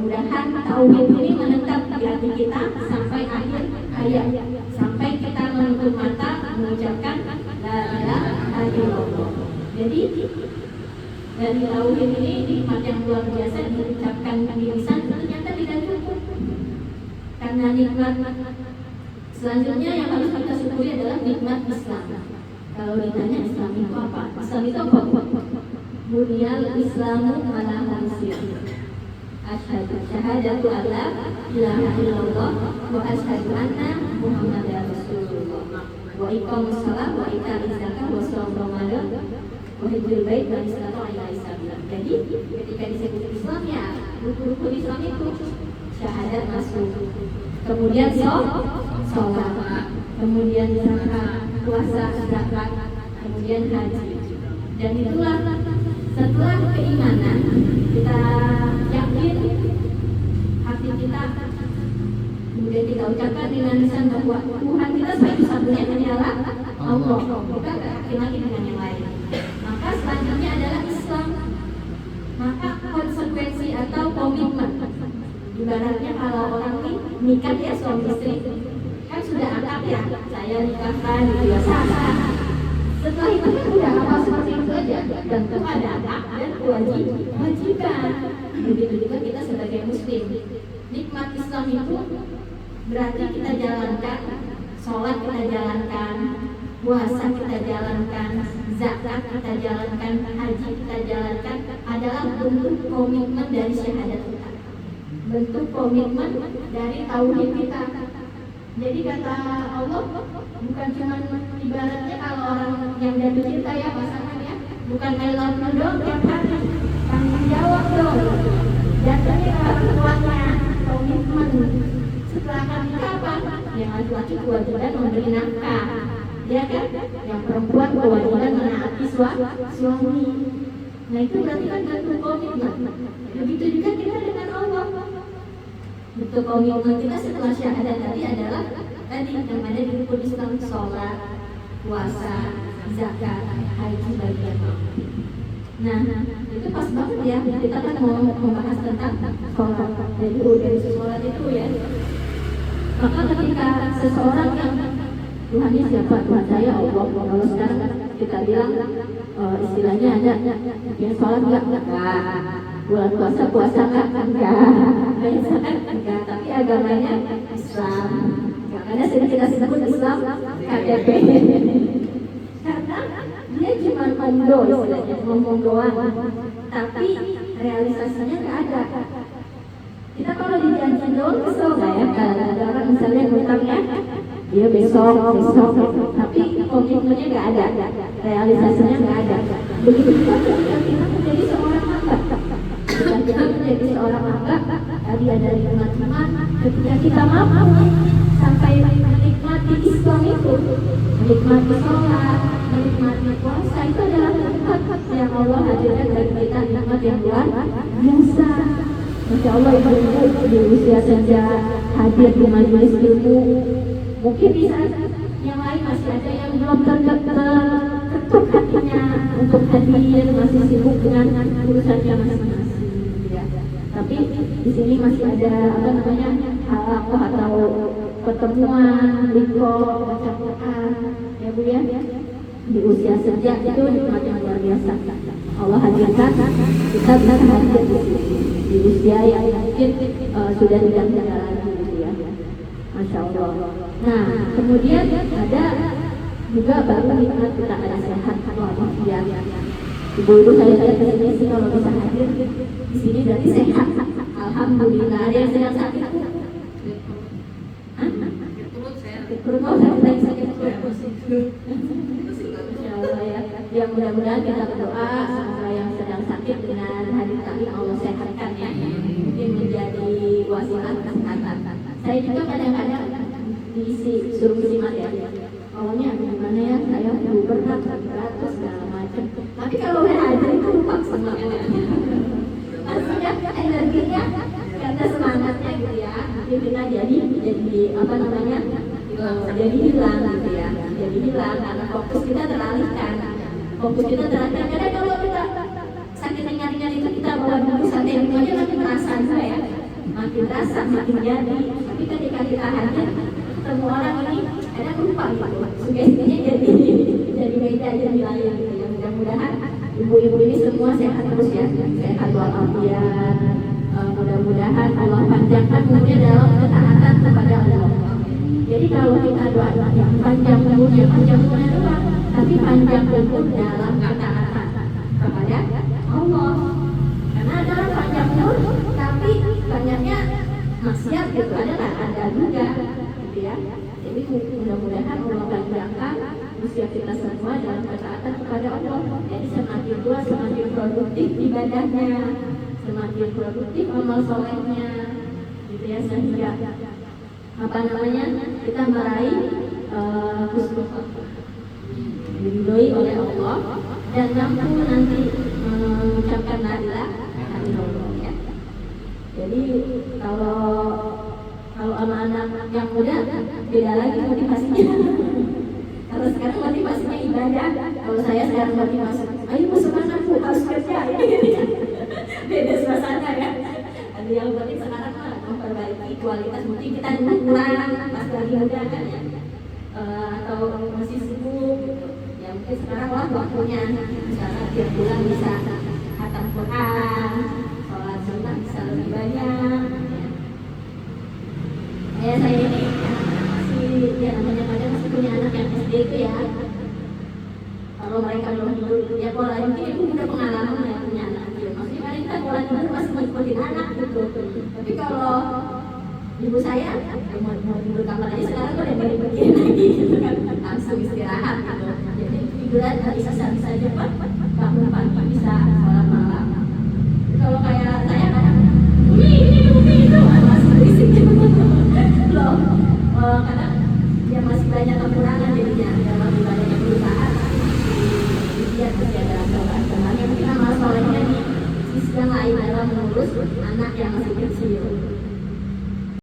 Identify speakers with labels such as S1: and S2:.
S1: mudah-mudahan tauhid ini menetap di hati kita sampai akhir hayat, sampai kita menutup mata mengucapkan la ilaha illallah. Jadi dari tauhid ini nikmat yang luar biasa diucapkan di lisan ternyata tidak cukup. Karena nikmat selanjutnya yang harus kita syukuri adalah nikmat Islam. Kalau ditanya Islam itu apa? Islam itu apa? Bunyal Islamu ala khamsin. Asyhadu syahadatu alla ilaha illallah wa asyhadu anna Muhammadar Rasulullah wa iqamus shalah wa ita'iz zakah wa shaum ramadan wa hajjul bait wa istata'a ilaihi sabila. Jadi ketika disebut Islam ya rukun Islam itu syahadat masuk, kemudian sholat, kemudian zakat, puasa, zakat, kemudian haji. Dan itulah setelah keimanan kita yakin hati kita, kemudian kita ucapkan dengan lisan bahwa Tuhan kita satu-satunya adalah Allah, kita tak yakin lagi dengan yang lain. Maka selanjutnya adalah Islam. Maka konsekuensi atau komitmen, ibaratnya kalau orang nikah ya suami istri kan sudah akad ya, saya nikahkan gitu ya sah. Setelah itu kan udah apa seperti itu aja, tentu ada akad dan kewajiban. Begitu juga kita sebagai muslim, nikmat Islam itu berarti kita jalankan, sholat kita jalankan, puasa kita jalankan, zakat kita jalankan, haji kita jalankan, adalah bentuk komitmen dari syahadat kita, bentuk komitmen dari tauhid kita. Jadi kata Allah, bukan cuma ibaratnya kalau orang yang jatuh cinta ya pasangan ya, bukan I love you dong tiap hari, tanggung jawab dong, jatuhnya ke orang tuanya, komitmen. Setelah akad nikah apa? Yang laki-laki kewajiban memberi nafkah, ya kan? Yang perempuan kewajiban menaati suami. Nah itu berarti kan bentuk komitmen. Begitu juga kita dengan Allah. Bentuk komitmen kita setelah syahadat tadi adalah tadi yang ada di rukun Islam, sholat, puasa, zakat, haji bagian. Nah itu pas banget ya, kita kan mau membahas tentang sholat. Jadi urgensi sholat itu ya. Maka ketika seseorang yang Tuhannya siapa? Tuhan saya Allah. Kalau sekarang kita bilang istilahnya ada yang sholat enggak, bulan puasa enggak, tapi agamanya Islam. Makanya kita sebut Islam KTP. Karena dia cuma ngomong doang, tapi realisasinya nggak ada. Kita kalau dijanji doang kesel nggak ya? Kalau ada orang misalnya ngutangnya dia besok, tapi komitmennya nggak ada, realisasinya nggak ada. Begitu juga ketika kita menjadi seorang hamba, ketika menjadi seorang hamba, tadi ada nikmat-nikmat. Ketika kita mampu sampai menikmati Islam itu, menikmati sholat, menikmati puasa, itu adalah nikmat yang Allah hadirkan bagi kita, nikmat yang luar biasa. Masya Allah, ibu-ibu di usia senja hadir di majelis ilmu. Mungkin di saat yang lain masih ada yang belum terketuk hatinya untuk hadir, masih sibuk dengan urusannya masing-masing. Ya. Tapi di sini masih ada halaqah atau pertemuan, liko, baca Quran, ya Bu ya. Di usia senja itu nikmat yang luar biasa. Allah hadirkan kita bisa hadir di usia yang mungkin sudah tidak ada lagi gitu ya. Masya Allah. Nah, kemudian ada juga baru nikmat kita ada sehat walafiat. Ibu-ibu saya lihat di sini sih kalau bisa hadir di sini berarti sehat. Alhamdulillah. Ada yang sedang sakit? Perut saya sakit perut. Masya Allah ya. Ya mudah-mudahan kita berdoa semoga yang sedang sakit dengan hadir kami Allah sehatkan ya. Mungkin menjadi wasilah kesehatan. Saya juga kadang-kadang diisi suruh simak ya. Awalnya gimana ya, saya berat segala macam. Tapi kalau udah hadir itu lupa semangatnya. Maksudnya energinya karena semangatnya gitu ya. Mungkin kita jadi jadi hilang gitu ya. Jadi hilang karena fokus kita teralihkan. Karena kalau kita sakit ringan-ringan itu kita bawa dulu santai aja nanti perasaan saya. makin rasa, makin jadi. Tapi ketika kita hadir ketemu orang ini, kadang lupa gitu. Sugestinya jadi beda, jadi lain gitu ya. Mudah-mudahan ibu-ibu ini semua sehat terus ya, sehat walafiat. Mudah-mudahan Allah panjangkan umurnya dalam ketaatan kepada Allah. Jadi kalau kita doa panjang umurnya doang, tapi panjang umur dalam ketaatan kepada Allah. Karena ada orang panjang umur tapi banyaknya maksiat gitu, ada juga gitu ya. Jadi mudah-mudahan Allah panjangkan usia kita semua dalam ketaatan kepada Allah. Jadi semakin tua semakin produktif ibadahnya, semakin produktif amal solehnya gitu ya, sehingga kita meraih husnul khotimah, diridhoi oleh Allah dan mampu nanti mengucapkan la ilaha illallah ya. Jadi kalau anak-anak yang muda beda lagi motivasinya. Kalau sekarang motivasinya ibadah, kalau saya sekarang motivasi, ayo masuk anakku harus kerja ini. Beda suasana ya. Ada yang penting sekarang memperbaiki kualitas, mungkin kita kurang pas lagi muda kan ya, atau masih sibuk gitu. Ya mungkin sekarang waktunya, misalnya tiap bulan bisa khatam Quran, sholat sunnah bisa lebih banyak. Ya saya ini masih namanya kadang masih punya anak yang SD itu ya. Kalau mereka belum tidur, ya pola mungkin ibu udah pengalaman ya punya anak kecil. Maksudnya kan kita pola tidur masih ngikutin anak gitu. Tapi kalau ibu saya mau tidur kamar aja sekarang udah nggak dipikirin lagi gitu kan, langsung istirahat gitu. Jadi tiduran bisa cepat, bangun pagi bisa sholat malam. Kalau kayak saya kan, ini itu masih berisik gitu. Loh, kadang dia masih banyak kekurangan jadinya dalam ibadahnya berusaha. Dia masih ada kesalahan yang mungkin amal solehnya di sisi yang lain dalam mengurus anak yang masih kecil.